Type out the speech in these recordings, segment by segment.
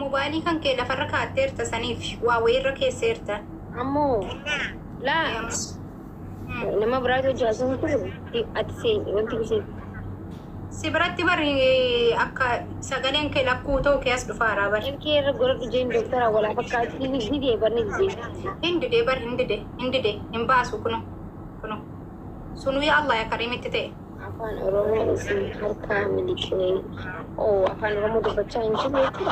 موبايلي كان كيلا فرقة تيرتا سنيف واوير كيسيرتا عمو لا لما براتو جاسم كله أتسين وانت بسين سبراتي بري أكا سجلين كيلا كوتو كيس دفارا بر يمكن رجل جين دكتور ولا فكرت في دي برني زين هند دي بر هند دي إنباسو كنو سنو يا الله يا كريم تتي أفان أرومو اسم حركة ملكي أو أفان أرومو دبتشا إنشي بيتي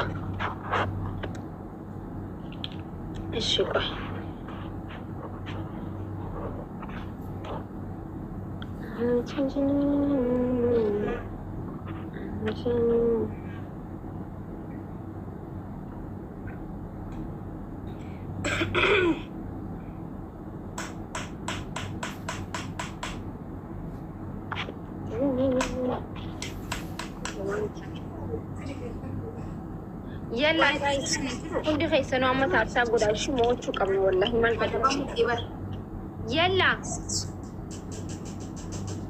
الشكر يلا جايز كنت خيسانو أما تارسا قدا شو موتشو قبل والله ما الفتح يلا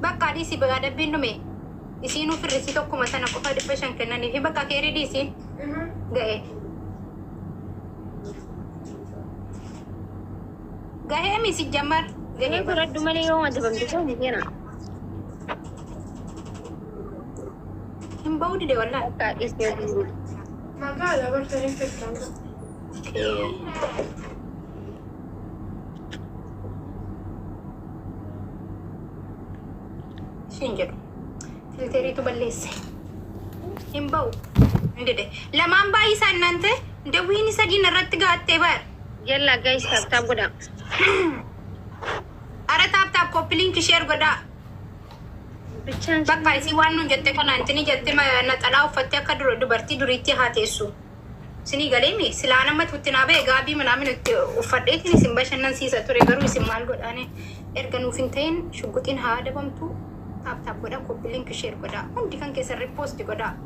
بقى دي سي بقى دبين نمي يسينو في الرسيتو كما سنة قفا دبشان كناني في بقى كيري دي سي قاهي ميسي جمر قاهي فرد مالي يوم أدبم بسوه مكينا هم باودي دي والله بقى إسمه دي ما قال أول فريق في الكلام. شنجر فلتري تبليس هم باو ندي لما باي سننت دويني سدين رتقات تبار يلا جايز تاب قدا أرى تاب كوبلين كشير قدا بقى يسي وانو جتة كان أنتني جتة ما نتلاو فتيا كدر دبرتي دريتي هاتيسو سني قليمي سلانا ما تتنابه غابي منامن وفديتني سنبشنن سيسا تريغرو سمال قداني إرغنو فينتين شغوتين هذا بمتو تاب قدا كوبلين كشير قدا عندي كان كيسر ريبوست قدا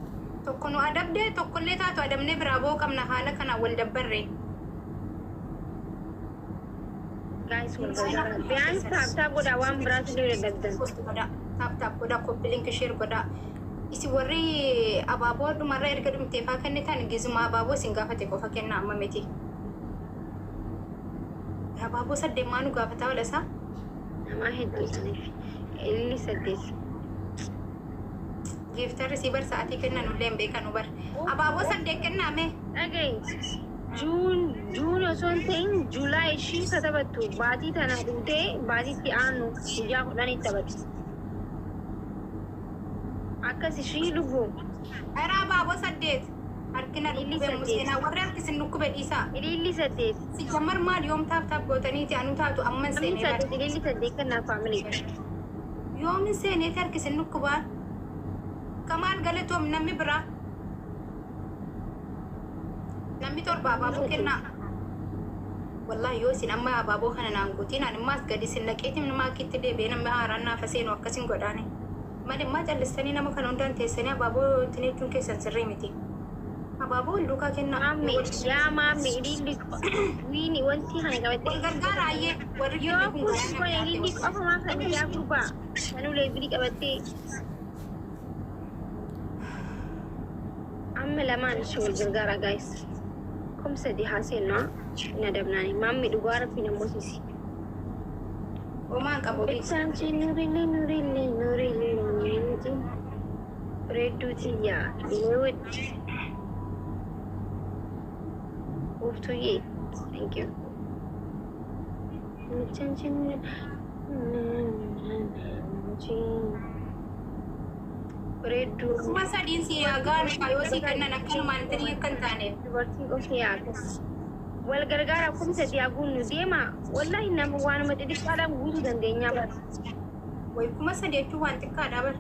تكونو أدب ده تكون تاتو أدب نبرابو كم نهانا كان أول دبرين guys والله بيان تاب قدا وان براسو دي ددن تاب قدا كوبلين كشير قدا isi warri ababo dumarra erga dumte fa kennetan gizuma ababo singafate ko fakenna amma meti ababo sadde manu gafata wala sa ما هدي اللي سديت giftar receiver saati kenna nullem be kanu bar ababo sadde kenna me again جون or something july shi katabatu baati tana dute baati ti anu ya kudani tabatu akasi shi lugu ara ababo sadde arkina illi musena warra arkisin nukube isa illi sadde si jamar mal yom tap gotani ti anu taatu amman sene illi sadde kana family yom sene tarkisin nukuba kaman galetom nammi bra nammi torba ababo kenna wallahi yosin amma ababo kana nangutina mas gadi sinnaketim ma kitte de be namma haranna fasen wakasin godani مالي ما جلستني نما كانوا دان تسني بابو تنيتون كيسن سريمتي بابو لوكا كنا مامي يا مامي ليلي ويني وانتي هاي قبتي غرغر ايه وريو كوش كو ليلي افا ما كان يا غربا انا لي بري قبتي ام لما نشول غرغرا جايز كم سدي حسينا ندبناني مامي دوغار في نموسيسي وما كابو Sanchi nuri Redu tiya Lewit Move to ye Thank you Sanchi Redu masa din si agar kayo si kanna nakano mantri kantane Working of the artist والغرغره كم سدي اقول ديما والله انما وانا ما تدي قدام غوزو دندنيا بس وي كما سدي تو وانت كادا بر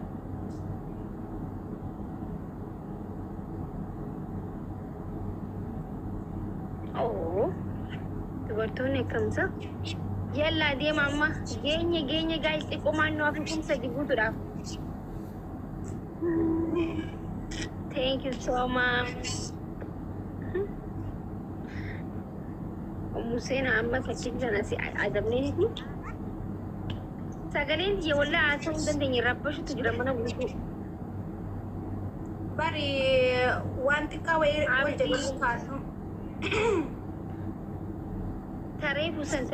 اوه تبرتوني كمسا يلا دي ماما جيني جايز تقومان نوافي كم سدي غوزو دا Thank you so much مسينا أما سكين جانا سي عدمني نتني ساقلين يا ولا عسون دندني ربشو تجرى منا بلوكو bari wanti ka way jabal kaanu Tareefu san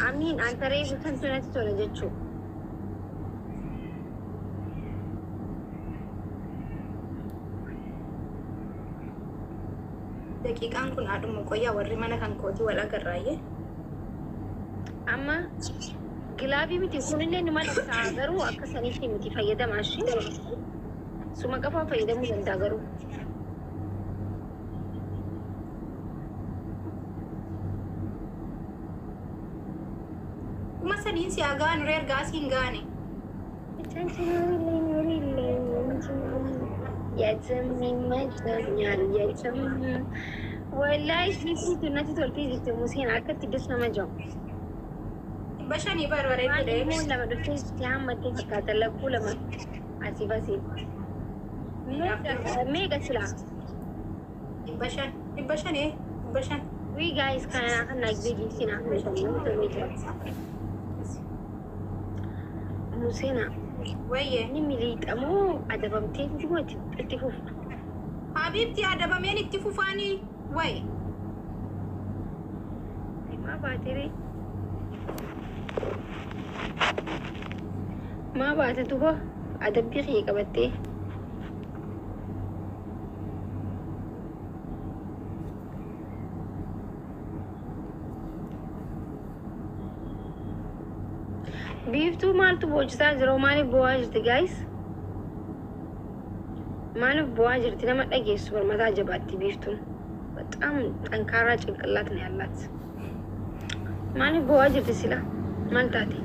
amiin an tareefu san sunatti tola jechuu. daqiiqaan kun haadhuma qoyyaa warri mana kan kooti wal agarraaye Amma gilaabii miti kunillee ni malata garuu akka sanitti miti fayyadamaa shi. Suma qofaa fayyadamuu danda'a garuu. kuma sadiin si agaan reer gaasiin gaane የትም ይመቸኛል የትም ወላሂ ሲሲቱ ነቲ ቶልቲ ጅት ሙሴን አከት ድስ ነመጃው bashani barbare ደግሞ ለመደፍቴ ሲያመት ተካተለኩ ለማ አሲባሲ ሜጋ ስላ bashan ዊ ጋይስ ካና እና ግዚ ሲና ሙሴና wayye ni miliixamu adabamtee duwati itti fufu habibti adabameen itti fufaanii way maa baate tuho adabbii kee qabattee biiftuu maaltu boojisaa jiru maaliif bu'aa jirti gaayis maaliif bu'aa jirti nama dhageessu barmataa jabaatti biiftuun በጣም ጠንካራ ጭንቅላት ነው ያላት ማሊፍ bu'aa jirti sila maal taate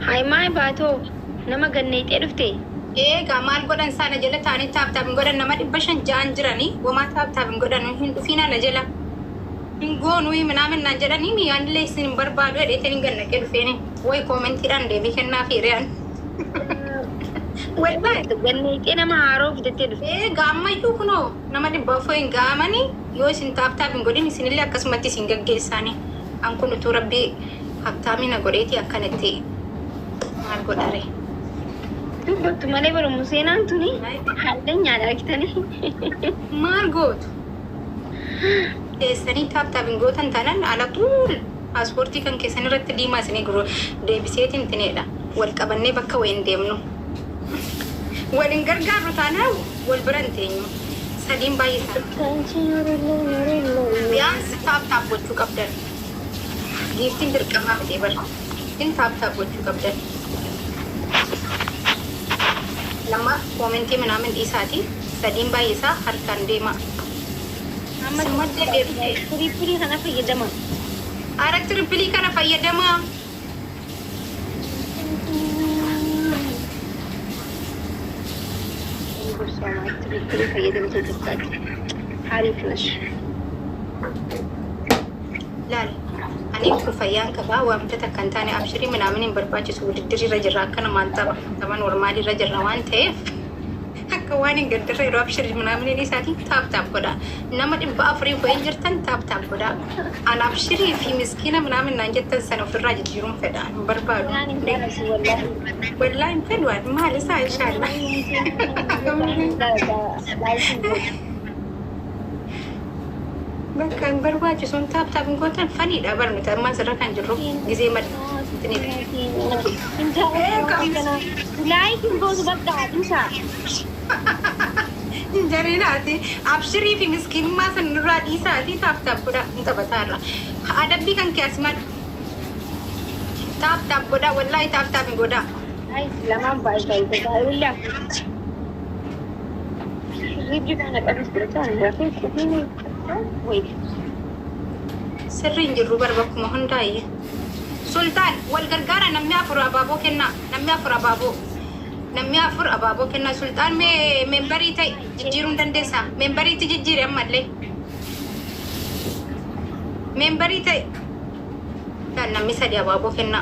Haimai bato nama ganneetee dhufte eegaa maal godhan sana jala taanii taaptaapin godhan nama 500 ja'an jiranii wamaa taaptaapin godhan hin dhufiina na jala hin goonuu minaamin naan jedhanii miyaanillee isin hin barbaadu jedheetiin hin gannaqee dhufeeni way koomentiidhaan deebii kennaa fi re'an ganneetee nama haaroo fidattee dhufte eegaa ammayyuu kunoo nama 400 hin ga'amanii yoo isin taaptaapin godhin isinillee akkasumatti isin gaggeessaanii an kun utuu rabbii habtaamina godheetii akkanatti maal godhare dubbatu malee bara museenaan tuni haallenyaadha argitanii maal gootu keessanii taaptaapin gootan tanan alatuul paaspoortii kan keessan irratti diimaa isinii guruu deebiseetiin tineedha wal qabannee bakka wayin deemnu waliin gargaarru taanaa wal biran teenyu sadiin baay'ee biyaansi taaptaap gochuu qabdan giiftiin dirqamaa fidee bara in taaptaap gochuu qabdan lama komentii minaamin dhiisaati sadiin baay'isaa harkaan deema amma tirippilii kana fayyadama ara tirippilii kana fayyadama tirippilii fayyadamtee jirtaati haariif nash laali ani kun fayyaan qabaa waamtata kan taane abshirii minaamin hin barbaachisu wuddiddirra jirra akkana maal taphan normaalirra jirra waan ta'eef akka waan hin gaddirra yeroo abshirii minaamin isaatiin taaptaap godha nama 400 ko'een jirtan taaptaap godha an abshirii fi miskiina minaamin naan jettan sana ofirraa jijjiiruun fedha hin barbaadu wallaa hin fedhuan maal isaa inshaalla bakka hin barbaachisuun taaptaapin gootan faniidha barnuta ammaa sirra kan jirru gizee laayikin gootu bakka haadhisaa Jarinaati abshirii fi miskiinummaa san nurraa dhiisaati taaptaap godha hin taphataarra adabbii kan keessumaa taaptaap godha wallaahi taaptaapin godha lamaan baay'ee baay'ee Ribbi kana qabis birtaan rafee kubbini wait sirriin jirru barbakkuma hundaayyee sultaan wal gargaara namni afur abaaboo kenna namni afur abaaboo kenna sultaan membarii ta'e jijjiiruun dandeessa membariitti jijjiire ammallee membarii ta'e kan namni sadi abaaboo kenna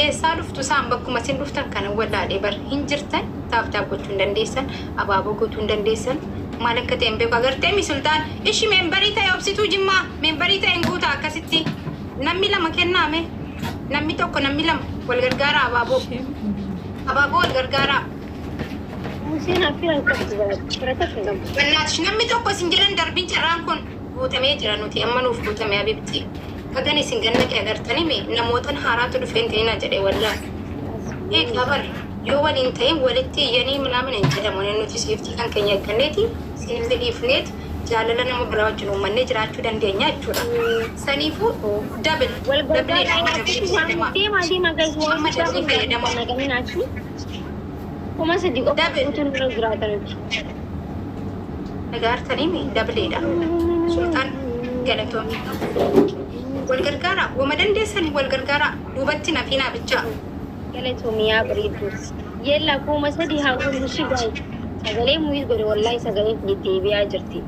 eessaa dhuftu isaan bakkuma isin dhuftan kana wallaalee bar hin jirtan taaptaap gochuu hin dandeessan abaaboo gochuu hin dandeessan مالك كتيم بيك أجر تيمي سلطان إيش ممبري تا يوبسيتو جمّا ممبري تا إنغوتا كسيتي نمي لما كنا مه نمي توكو نمي لما والغرغارة أبابو والغرغارة مسينا فيها كتير بناتش نمي توكو سنجران دربين تران كون بوتامي جرانو تي أما نوف بوتامي أبيبتي كأني سنجرنا كأجرتني مي نموتن حارات ودفين تينا جري ولا إيه كبر يو ولين تيم ولتي يعني منامن إنجيلا من إنه تسيفتي كان كنيا كنيتي سيفتي ليفنيت جالنا نمو براجنو من نجرات شو دندينيا شورا سنيفو دبل Kuma sedih kok betul bergerak negara tadi mi double ida sultan galatom والغرغرة ومدن ديسن والغرغرة دوبتنا فينا بجا galatom ya beritus yella kuma sedih aku mushi gai sagale mu yigore wallahi sagale ni TV ajarti